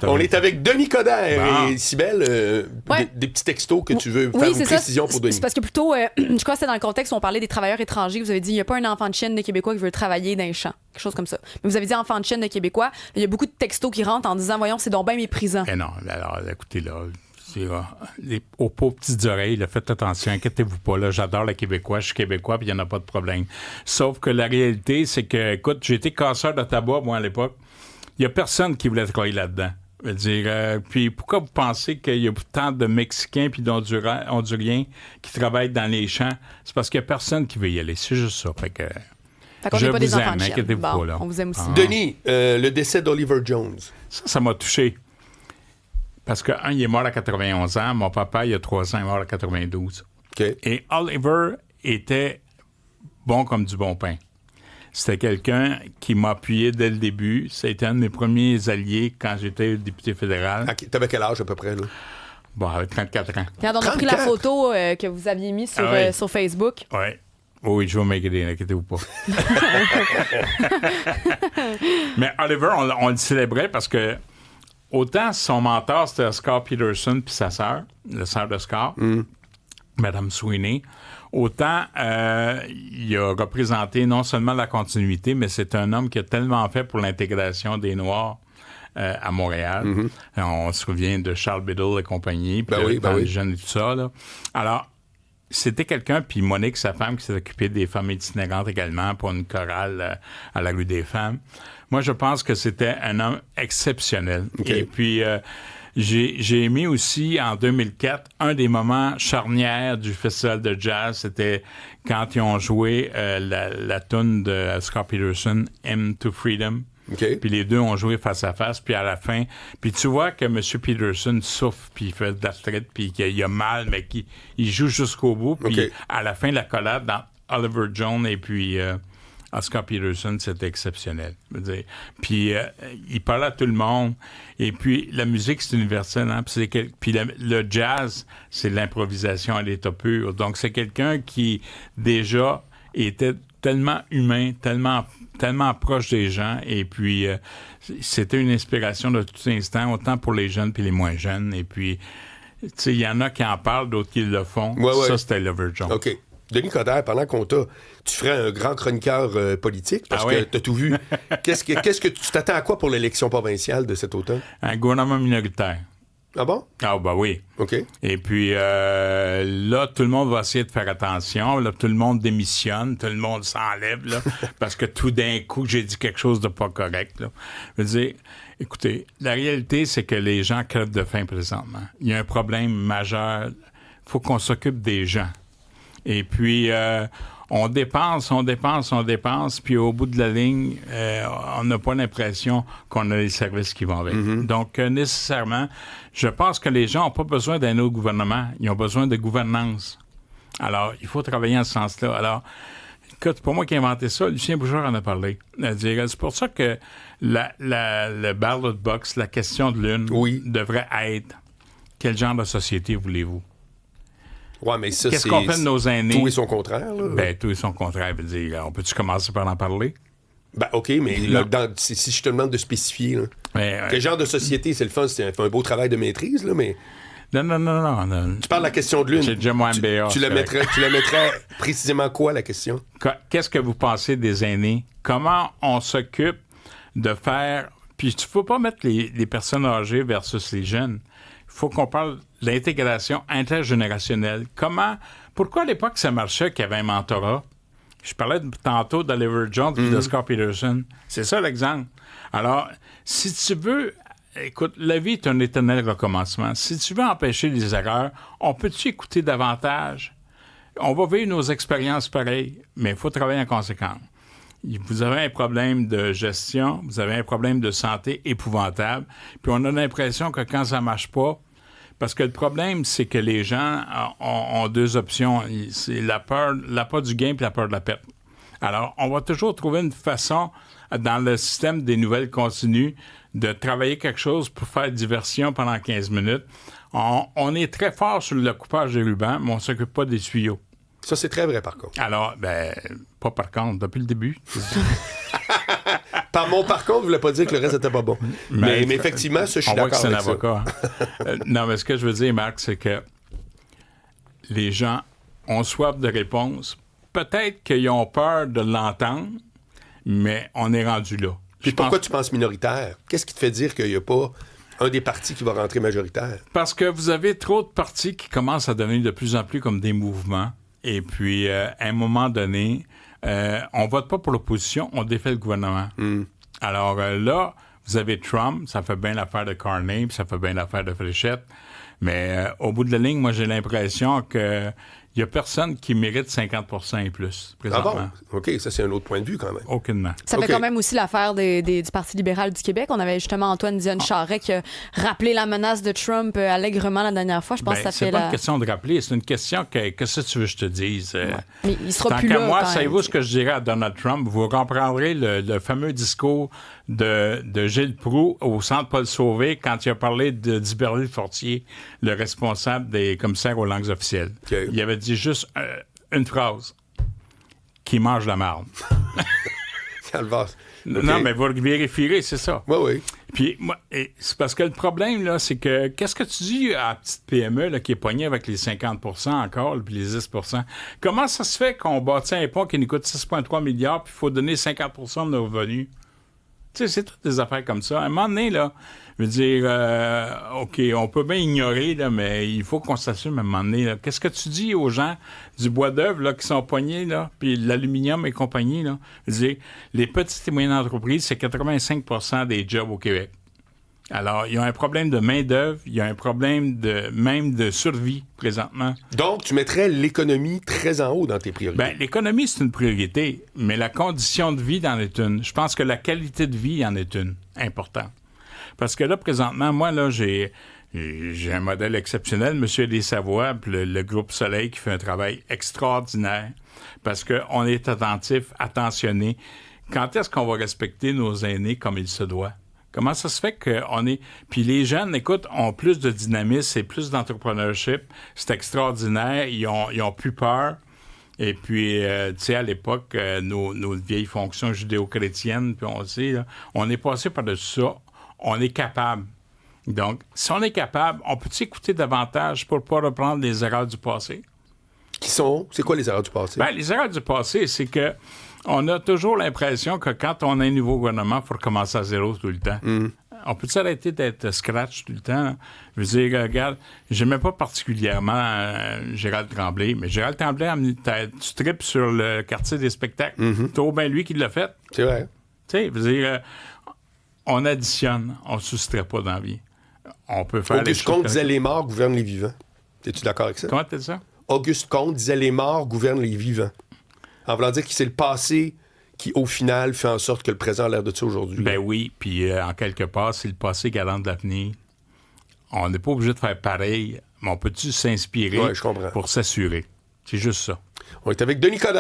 On est avec Denis Coderre Bon. et Cybèle, des petits textos que tu veux faire une précision pour Denis. C'est parce que plutôt, je crois que c'était dans le contexte où on parlait des travailleurs étrangers. Vous avez dit, il n'y a pas un enfant de chienne de Québécois qui veut travailler dans les champs. Quelque chose comme ça. Mais vous avez dit enfant de chienne de Québécois. Il y a beaucoup de textos qui rentrent en disant, voyons, c'est donc bien méprisant. Eh non, alors, écoutez, là, aux pauvres petites oreilles, là, faites attention, inquiétez-vous pas, là, j'adore les Québécois, je suis Québécois, puis il n'y en a pas de problème. Sauf que la réalité, c'est que, écoute, j'ai été casseur de tabac, moi, à l'époque. Il n'y a personne qui voulait travailler là-dedans. Je veux dire, puis pourquoi vous pensez qu'il y a tant de Mexicains puis d'Honduriens qui travaillent dans les champs? C'est parce qu'il n'y a personne qui veut y aller. C'est juste ça. Fait qu'on n'est pas des enfants de chienne. Inquiétez-vous pas, là. On vous aime aussi. Denis, le décès d'Oliver Jones. Ça m'a touché. Parce que, il est mort à 91 ans. Mon papa, il y a 3 ans, il est mort à 92. Okay. Et Oliver était bon comme du bon pain. C'était quelqu'un qui m'a appuyé dès le début. Ça a été un de mes premiers alliés quand j'étais député fédéral. Okay. T'avais quel âge à peu près, là? Bon, avec 34 ans. Quand on a pris la photo que vous aviez mise sur Facebook. Oui. Oui, je vais m'aider, inquiétez-vous pas. Mais Oliver, on le célébrait parce que autant son mentor, c'était Oscar Peterson puis sa sœur, la sœur d'Oscar, Mme Sweeney, autant il a représenté non seulement la continuité, mais c'est un homme qui a tellement fait pour l'intégration des Noirs à Montréal. On se souvient de Charles Biddle et compagnie, puis les jeunes et tout ça. Là. Alors, c'était quelqu'un, puis Monique, sa femme, qui s'est occupée des femmes itinérantes également pour une chorale à la rue des Femmes. Moi, je pense que c'était un homme exceptionnel. Okay. Et puis, j'ai aimé aussi, en 2004, un des moments charnières du festival de jazz, c'était quand ils ont joué la tune de Oscar Peterson, Hymn to Freedom. Okay. Puis les deux ont joué face à face, puis à la fin... Puis tu vois que M. Peterson souffre, puis il fait de l'arthrite, puis qu'il a mal, mais qu'il joue jusqu'au bout. Puis à la fin, la collade dans Oliver Jones et puis Oscar Peterson, c'était exceptionnel. Je veux dire. Puis il parlait à tout le monde. Et puis la musique, c'est universel. Hein? Puis le jazz, c'est l'improvisation à l'état pur. Donc c'est quelqu'un qui, déjà, était tellement humain, tellement proche des gens, et puis c'était une inspiration de tout instant, autant pour les jeunes puis les moins jeunes, et puis, tu sais, il y en a qui en parlent, d'autres qui le font. Ça, c'était Oliver Jones. OK. Denis Coderre, pendant qu'on t'a, tu ferais un grand chroniqueur politique, parce que t'as tout vu. Qu'est-ce que tu t'attends à quoi pour l'élection provinciale de cet automne? Un gouvernement minoritaire. Ah bon? Ah, ben oui. OK. Et puis là, tout le monde va essayer de faire attention. Là, tout le monde démissionne, tout le monde s'enlève, là, parce que tout d'un coup, j'ai dit quelque chose de pas correct. Là. Je veux dire, écoutez, la réalité, c'est que les gens crèvent de faim présentement. Il y a un problème majeur. Il faut qu'on s'occupe des gens. Et puis, on dépense, puis au bout de la ligne, on n'a pas l'impression qu'on a les services qui vont avec. Donc, nécessairement, je pense que les gens n'ont pas besoin d'un autre gouvernement, ils ont besoin de gouvernance. Alors, il faut travailler en ce sens-là. Alors, écoute, c'est pas moi qui ai inventé ça, Lucien Bouchard en a parlé. C'est pour ça que le ballot box, la question de l'une, devrait être quel genre de société voulez-vous? Ouais, mais ça, qu'est-ce qu'on fait de nos aînés? Tout et son contraire, là. Ben, tout et son contraire. Veut dire, on peut-tu commencer par en parler? Ben, OK, mais là, si je te demande de spécifier, là, quel genre de société, c'est le fun, c'est un beau travail de maîtrise, là, mais... Non. Tu parles de la question de l'une. J'ai déjà mon MBA. Tu la mettrais précisément quoi, la question? Qu'est-ce que vous pensez des aînés? Comment on s'occupe de faire... Puis, il ne faut pas mettre les personnes âgées versus les jeunes. Il faut qu'on parle de l'intégration intergénérationnelle. Pourquoi à l'époque ça marchait qu'il y avait un mentorat? Je parlais tantôt d'Oliver Jones et d'Oscar Peterson. C'est ça l'exemple. Alors, si tu veux... Écoute, la vie est un éternel recommencement. Si tu veux empêcher les erreurs, on peut-tu écouter davantage? On va vivre nos expériences pareilles, mais il faut travailler en conséquence. Vous avez un problème de gestion, vous avez un problème de santé épouvantable, puis on a l'impression que quand ça ne marche pas, parce que le problème, c'est que les gens ont deux options. C'est la peur du gain puis la peur de la perte. Alors, on va toujours trouver une façon, dans le système des nouvelles continues, de travailler quelque chose pour faire diversion pendant 15 minutes. On est très fort sur le coupage des rubans, mais on ne s'occupe pas des tuyaux. Ça, c'est très vrai, par contre. Alors, pas par contre, depuis le début. Par contre, ne voulait pas dire que le reste n'était pas bon. Mais effectivement, ça, je suis d'accord avec ça. On voit que c'est un avocat. Non, mais ce que je veux dire, Marc, c'est que les gens ont soif de réponses. Peut-être qu'ils ont peur de l'entendre, mais on est rendu là. Puis pourquoi tu penses minoritaire? Qu'est-ce qui te fait dire qu'il n'y a pas un des partis qui va rentrer majoritaire? Parce que vous avez trop de partis qui commencent à devenir de plus en plus comme des mouvements. Et puis, à un moment donné, on vote pas pour l'opposition, on défait le gouvernement. Alors là, vous avez Trump, ça fait bien l'affaire de Carney, puis ça fait bien l'affaire de Fréchette. Mais au bout de la ligne, moi, j'ai l'impression que il n'y a personne qui mérite 50% et plus, présentement. Ah bon? OK, ça, c'est un autre point de vue, quand même. Aucunement. Ça fait quand même aussi l'affaire du Parti libéral du Québec. On avait justement Antoine Dion-Charest qui a rappelé la menace de Trump allègrement la dernière fois. Je pense que ça fait c'est pas une question de rappeler, c'est une question qu'est-ce que tu veux que je te dise? Mais il sera tant plus qu'à là. moi, savez-vous ce que je dirais à Donald Trump? Vous comprendrez le fameux discours de Gilles Proulx au Centre Paul Sauvé quand il a parlé de D'Iberville Fortier, le responsable des commissaires aux langues officielles. Okay. Il avait dit juste une phrase. Qui mange la marde. Calvasse. Okay. Non, mais vous le vérifierez, c'est ça. Oui, oui. Puis, moi, c'est parce que le problème, là, c'est que qu'est-ce que tu dis à la petite PME là, qui est pognée avec les 50% encore, puis les 10%? Comment ça se fait qu'on bâtit un pont qui nous coûte 6,3 milliards, puis il faut donner 50% de nos revenus? Tu sais, c'est toutes des affaires comme ça. À un moment donné, là, je veux dire, OK, on peut bien ignorer, là, mais il faut qu'on s'assume à un moment donné. Là. Qu'est-ce que tu dis aux gens du bois d'œuvre là, qui sont pognés, là, puis l'aluminium et compagnie? Là? Je veux dire, les petites et moyennes entreprises, c'est 85% des jobs au Québec. Alors, il y a un problème de main-d'œuvre, il y a un problème même de survie présentement. Donc, tu mettrais l'économie très en haut dans tes priorités. Bien, l'économie, c'est une priorité, mais la condition de vie en est une. Je pense que la qualité de vie en est une, importante. Parce que là, présentement, moi, là, j'ai un modèle exceptionnel, M. Des-Savoie, puis le groupe Soleil qui fait un travail extraordinaire, parce qu'on est attentionné. Quand est-ce qu'on va respecter nos aînés comme il se doit? Comment ça se fait qu'on est... Puis les jeunes, écoute, ont plus de dynamisme et plus d'entrepreneurship. C'est extraordinaire. Ils ont plus peur. Et puis, tu sais, à l'époque, nos vieilles fonctions judéo-chrétiennes, puis on sait, là, on est passé par-dessus ça. On est capable. Donc, si on est capable, on peut écouter davantage pour ne pas reprendre les erreurs du passé? C'est quoi les erreurs du passé? Bien, les erreurs du passé, c'est que on a toujours l'impression que quand on a un nouveau gouvernement, il faut recommencer à zéro tout le temps. On peut s'arrêter d'être scratch tout le temps? Là? Je veux dire, regarde, j'aimais pas particulièrement Gérald Tremblay, mais Gérald Tremblay, tu tripes sur le quartier des spectacles. C'est trop bien lui qui l'a fait. C'est vrai. Tu sais, je veux dire, on additionne, on ne soustrait pas dans la vie. On peut faire Auguste Comte disait « Les morts gouvernent les vivants ». Es-tu d'accord avec ça? Comment tu dis ça? Auguste Comte disait « Les morts gouvernent les vivants ». En voulant dire que c'est le passé qui, au final, fait en sorte que le présent a l'air de ça aujourd'hui. Ben oui, puis en quelque part, c'est le passé garant de l'avenir. On n'est pas obligé de faire pareil, mais on peut-tu s'inspirer pour s'assurer? C'est juste ça. On est avec Denis Coderre.